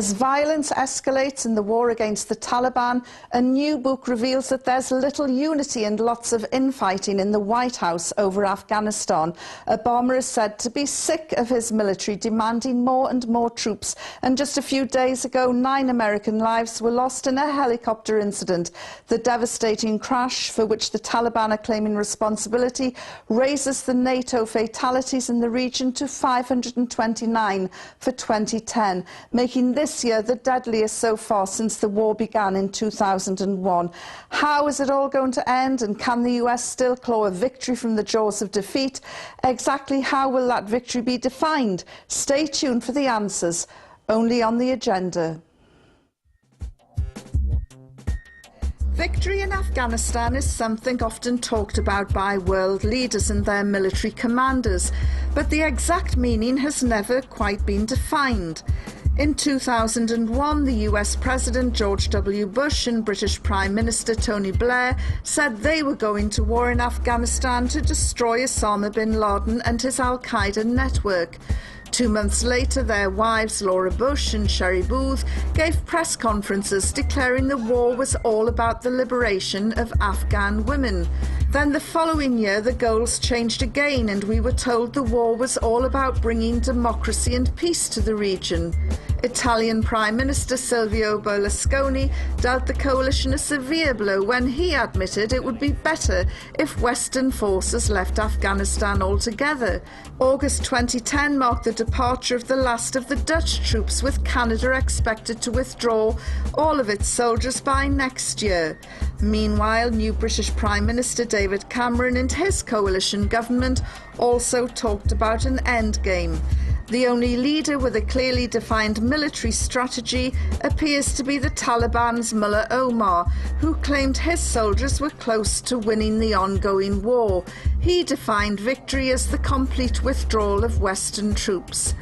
As violence escalates in the war against the Taliban, a new book reveals that there's little unity and lots of infighting in the White House over Afghanistan. Obama is said to be sick of his military demanding more and more troops. And just a few days ago, 9 American lives were lost in a helicopter incident. The devastating crash, for which the Taliban are claiming responsibility, raises the NATO fatalities in the region to 529 for 2010, making this year the deadliest so far since the war began in 2001. How is it all going to end, and can the US still claw a victory from the jaws of defeat? Exactly how will that victory be defined? Stay tuned for the answers, only on the agenda. Victory in Afghanistan is something often talked about by world leaders and their military commanders, but the exact meaning has never quite been defined. In 2001, the US President George W. Bush and British Prime Minister Tony Blair said they were going to war in Afghanistan to destroy Osama bin Laden and his al-Qaeda network. 2 months later, their wives, Laura Bush and Sherry Booth, gave press conferences declaring the war was all about the liberation of Afghan women. Then the following year, the goals changed again, and we were told the war was all about bringing democracy and peace to the region. Italian Prime Minister Silvio Berlusconi dealt the coalition a severe blow when he admitted it would be better if Western forces left Afghanistan altogether. August 2010 marked the departure of the last of the Dutch troops, with Canada expected to withdraw all of its soldiers by next year. Meanwhile, new British Prime Minister David Cameron and his coalition government also talked about an endgame. The only leader with a clearly defined military strategy appears to be the Taliban's Mullah Omar, who claimed his soldiers were close to winning the ongoing war. He defined victory as the complete withdrawal of Western troops.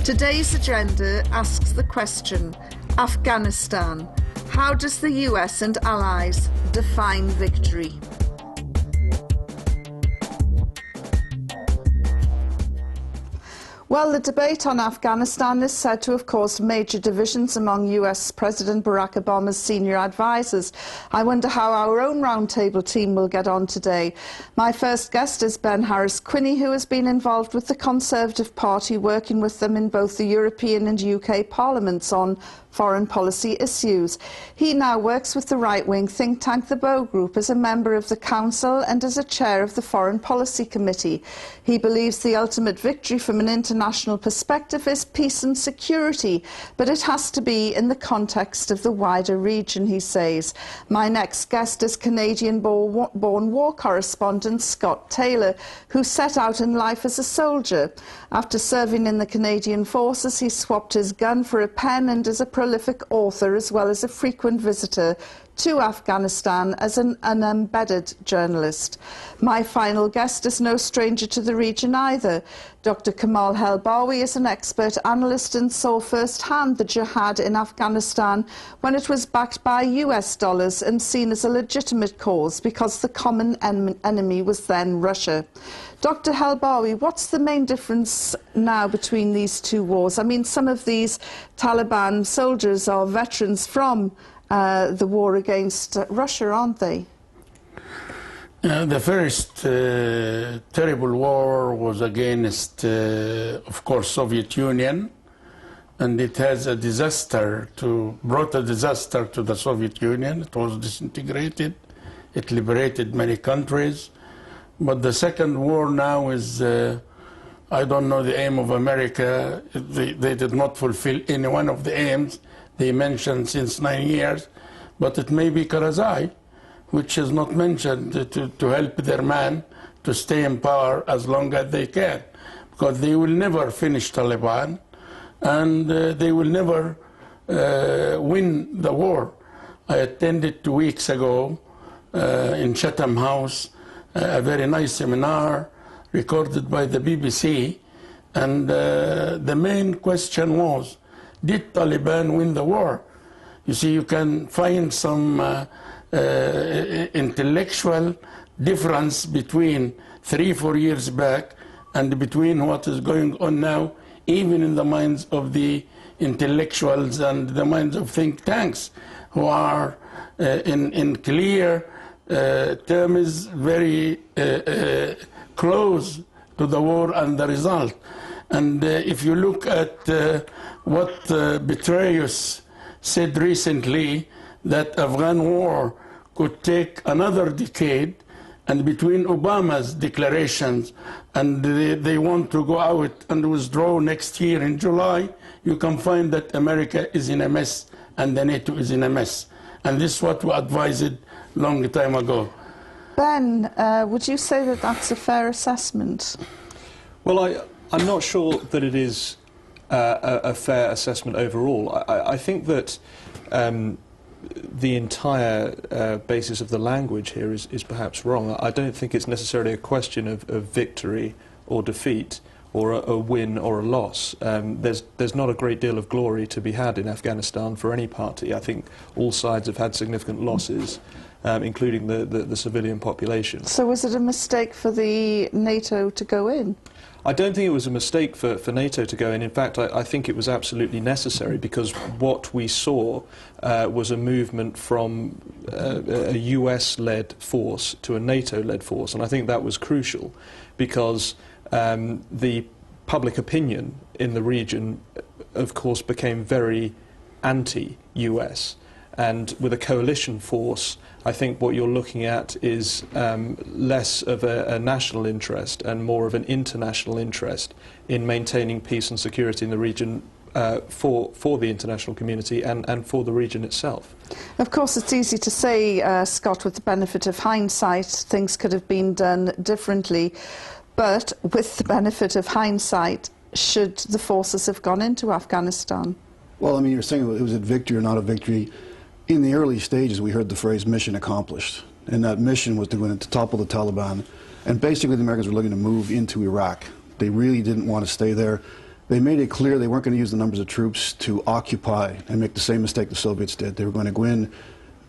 Today's agenda asks the question: Afghanistan. How does the US and allies define victory? Well, the debate on Afghanistan is said to have caused major divisions among US President Barack Obama's senior advisers. I wonder how our own roundtable team will get on today. My first guest is Ben Harris-Quinney, who has been involved with the Conservative Party, working with them in both the European and UK parliaments on foreign policy issues. He now works with the right-wing think tank The Bow Group as a member of the Council and as a chair of the Foreign Policy Committee. He believes the ultimate victory from an international perspective is peace and security, but it has to be in the context of the wider region, he says. My next guest is Canadian-born war correspondent Scott Taylor, who set out in life as a soldier. After serving in the Canadian Forces, he swapped his gun for a pen and is a prolific author as well as a frequent visitor to Afghanistan as an embedded journalist. My final guest is no stranger to the region either. Dr. Kamal Helbawi is an expert analyst and saw firsthand the jihad in Afghanistan when it was backed by US dollars and seen as a legitimate cause because the common enemy was then Russia. Dr. Helbawi, what's the main difference now between these two wars? I mean, some of these Taliban soldiers are veterans from the war against Russia, aren't they? The first terrible war was against, of course, Soviet Union, and it has brought a disaster to the Soviet Union. It was disintegrated. It liberated many countries. But the second war now is, I don't know the aim of America. They did not fulfill any one of the aims they mentioned since 9 years, but it may be Karzai, which is not mentioned to help their man to stay in power as long as they can, because they will never finish Taliban, and they will never win the war. I attended 2 weeks ago in Chatham House a very nice seminar recorded by the BBC, and the main question was, did Taliban win the war? You see, you can find some intellectual difference between 3-4 years back and between what is going on now, even in the minds of the intellectuals and the minds of think tanks who are in clear terms very close to the war and the result. And if you look at what Petraeus said recently, that Afghan war could take another decade, and between Obama's declarations and they want to go out and withdraw next year in July, you can find that America is in a mess and the NATO is in a mess. And this is what we advised long time ago. Ben, would you say that that's a fair assessment? Well, I'm not sure that it is a fair assessment overall. I think that the entire basis of the language here is perhaps wrong. I don't think it's necessarily a question of victory or defeat, or a win or a loss. There's not a great deal of glory to be had in Afghanistan for any party. I think all sides have had significant losses, including the civilian population. So was it a mistake for the NATO to go in? I don't think it was a mistake for NATO to go in. In fact, I think it was absolutely necessary, because what we saw was a movement from a US-led force to a NATO-led force, and I think that was crucial, because the public opinion in the region, of course, became very anti-US. And with a coalition force, I think what you're looking at is less of a national interest and more of an international interest in maintaining peace and security in the region for the international community and for the region itself. Of course, it's easy to say, Scott, with the benefit of hindsight, things could have been done differently. But with the benefit of hindsight, should the forces have gone into Afghanistan? Well, I mean, you're saying it was a victory or not a victory. In the early stages, we heard the phrase mission accomplished. And that mission was to go in to topple the Taliban. And basically, the Americans were looking to move into Iraq. They really didn't want to stay there. They made it clear they weren't going to use the numbers of troops to occupy and make the same mistake the Soviets did. They were going to go in,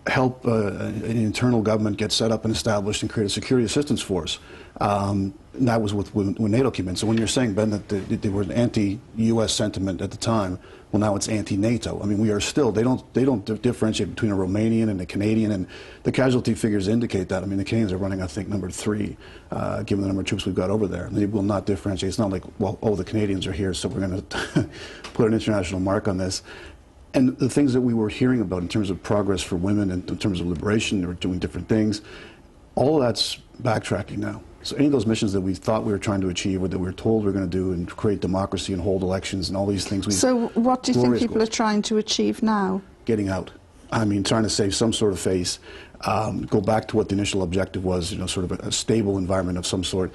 help an internal government get set up and established, and create a security assistance force. And that was when NATO came in. So when you're saying, Ben, that there was an anti-U.S. sentiment at the time, well, now it's anti-NATO. I mean, we are still, they don't differentiate between a Romanian and a Canadian, and the casualty figures indicate that. I mean, the Canadians are running, I think, number 3, given the number of troops we've got over there. They will not differentiate. It's not like, well, oh, the Canadians are here, so we're going to put an international mark on this. And the things that we were hearing about in terms of progress for women and in terms of liberation, they were doing different things, all of that's backtracking now. So any of those missions that we thought we were trying to achieve or that we were told we were going to do and create democracy and hold elections and all these things. So what do you think people are trying to achieve now? Getting out. I mean, trying to save some sort of face, go back to what the initial objective was, you know, sort of a stable environment of some sort.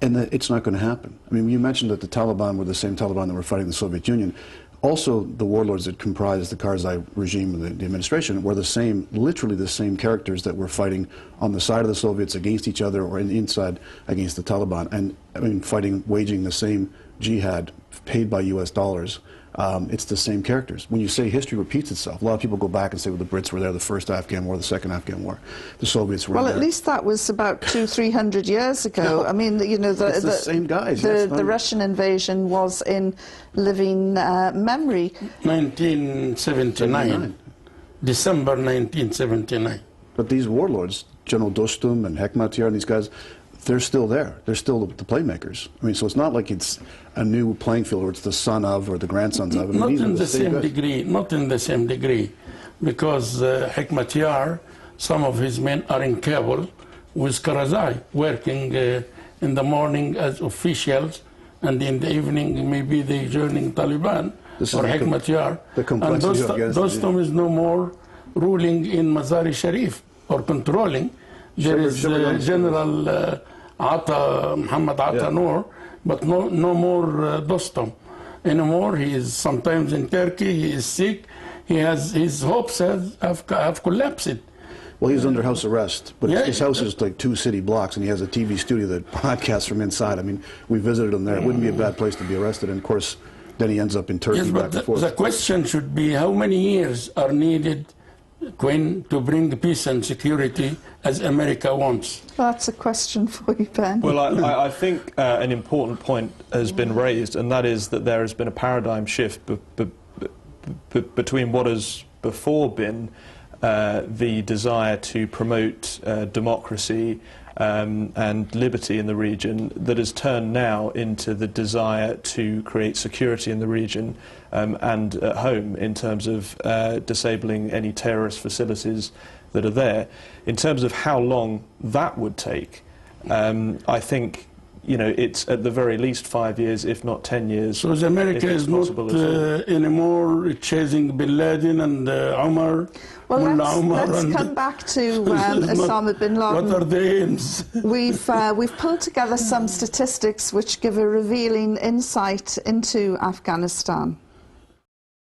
And it's not going to happen. I mean, you mentioned that the Taliban were the same Taliban that were fighting the Soviet Union. Also, the warlords that comprised the Karzai regime and the administration were the same, literally the same characters that were fighting on the side of the Soviets against each other or inside against the Taliban. And, I mean, waging the same jihad paid by US dollars. It's the same characters. When you say history repeats itself, a lot of people go back and say, well, the Brits were there the first Afghan war, the second Afghan war. The Soviets were there. Well, at least that was about 200-300 years ago. No, I mean, you know, the same guys. The Russian invasion was in living memory. 1979. December 1979. But these warlords, General Dostum and Hekmatyar and these guys, they're still there. They're still the playmakers. I mean, so it's not like it's a new playing field where it's the son of or the grandsons of. I mean, not in the same degree. Not in the same degree, because Hekmatyar, some of his men are in Kabul with Karzai, working in the morning as officials, and in the evening maybe they joining Taliban or Hekmatyar. And Dostum is no more ruling in Mazar-e Sharif or controlling. There is General Muhammad Atta Noor, but no more Dostum anymore. He is sometimes in Turkey, he is sick, his hopes have collapsed. Well, he's under house arrest, but his house is like 2 city blocks, and he has a TV studio that broadcasts from inside. I mean, we visited him there. It wouldn't be a bad place to be arrested, and of course, then he ends up in Turkey back and forth. The question should be, how many years are needed, Quinn, to bring peace and security as America wants? That's a question for you, Ben. Well, I think an important point has been raised, and that is that there has been a paradigm shift between what has before been the desire to promote democracy and liberty in the region, that has turned now into the desire to create security in the region and at home, in terms of disabling any terrorist facilities that are there. In terms of how long that would take, I think, you know, it's at the very least 5 years, if not 10 years. So America is not anymore chasing Bin Laden and Omar? Well, let's come back to Osama bin Laden. What are the aims? We've pulled together some statistics which give a revealing insight into Afghanistan.